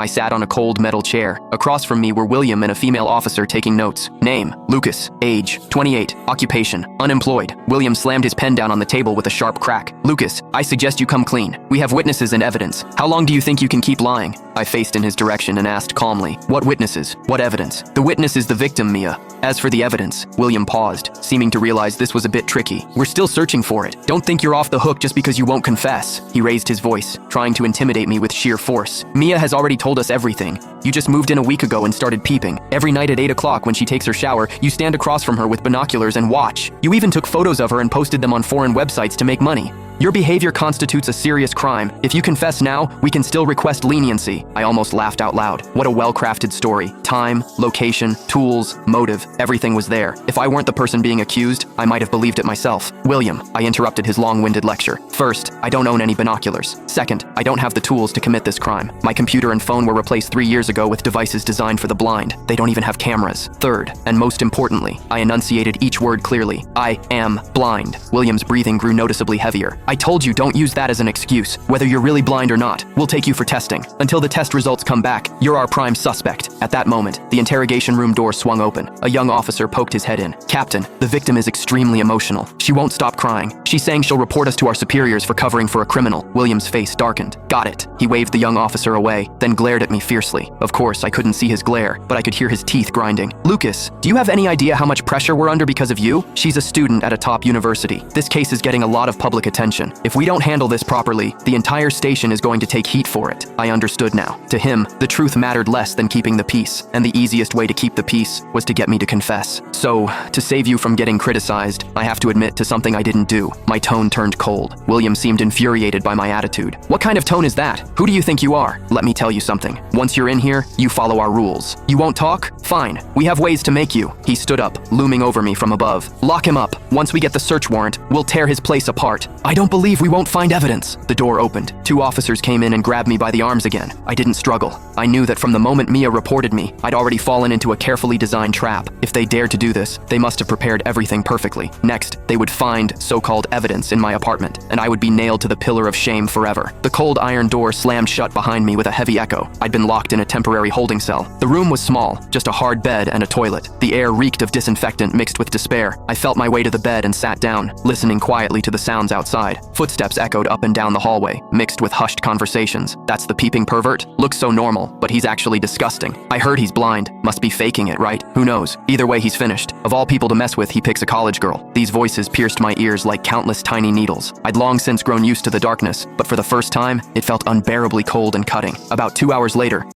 I sat on a cold metal chair. Across from me were William and a female officer taking notes. Name, Lucas. Age, 28. Occupation, unemployed. William slammed his pen down on the table with a sharp crack. Lucas, I suggest you come clean. We have witnesses and evidence. How long do you think you can keep lying? I faced in his direction and asked calmly, what witnesses? What evidence? The witness is the victim, Mia. As for the evidence, William paused, seeming to realize this was a bit tricky. We're still searching for it. Don't think you're off the hook just because you won't confess. He raised his voice, trying to intimidate me with sheer force. Mia has already told us everything. You just moved in a week ago and started peeping. Every night at 8 o'clock when she takes her shower, you stand across from her with binoculars and watch. You even took photos of her and posted them on foreign websites to make money. Your behavior constitutes a serious crime. If you confess now, we can still request leniency. I almost laughed out loud. What a well-crafted story. Time, location, tools, motive, everything was there. If I weren't the person being accused, I might have believed it myself. William, I interrupted his long-winded lecture. First, I don't own any binoculars. Second, I don't have the tools to commit this crime. My computer and phone were replaced 3 years ago with devices designed for the blind. They don't even have cameras. Third, and most importantly, I enunciated each word clearly. I am blind. William's breathing grew noticeably heavier. I told you don't use that as an excuse. Whether you're really blind or not, we'll take you for testing. Until the test results come back, you're our prime suspect. At that moment, the interrogation room door swung open. A young officer poked his head in. Captain, the victim is extremely emotional. She won't stop crying. She's saying she'll report us to our superiors for covering for a criminal. William's face darkened. Got it. He waved the young officer away, then glared at me fiercely. Of course, I couldn't see his glare, but I could hear his teeth grinding. Lucas, do you have any idea how much pressure we're under because of you? She's a student at a top university. This case is getting a lot of public attention. If we don't handle this properly, the entire station is going to take heat for it. I understood now. To him, the truth mattered less than keeping the peace, and the easiest way to keep the peace was to get me to confess. So, to save you from getting criticized, I have to admit to something I didn't do. My tone turned cold. William seemed infuriated by my attitude. What kind of tone is that? Who do you think you are? Let me tell you something. Once you're in here, you follow our rules. You won't talk? Fine. We have ways to make you. He stood up, looming over me from above. Lock him up. Once we get the search warrant, we'll tear his place apart. I don't believe we won't find evidence. The door opened. 2 officers came in and grabbed me by the arms again. I didn't struggle. I knew that from the moment Mia reported me, I'd already fallen into a carefully designed trap. If they dared to do this, they must have prepared everything perfectly. Next, they would find so-called evidence in my apartment, and I would be nailed to the pillar of shame forever. The cold iron door slammed shut behind me with a heavy echo. I'd been locked in a temporary holding cell. The room was small, just a hard bed and a toilet. The air reeked of disinfectant mixed with despair. I felt my way to the bed and sat down, listening quietly to the sounds outside. Footsteps echoed up and down the hallway, mixed with hushed conversations. That's the peeping pervert? Looks so normal, but he's actually disgusting. I heard he's blind. Must be faking it, right? Who knows? Either way, he's finished. Of all people to mess with, he picks a college girl. These voices pierced my ears like countless tiny needles. I'd long since grown used to the darkness, but for the first time, it felt unbearably cold and cutting. About 2 hours later,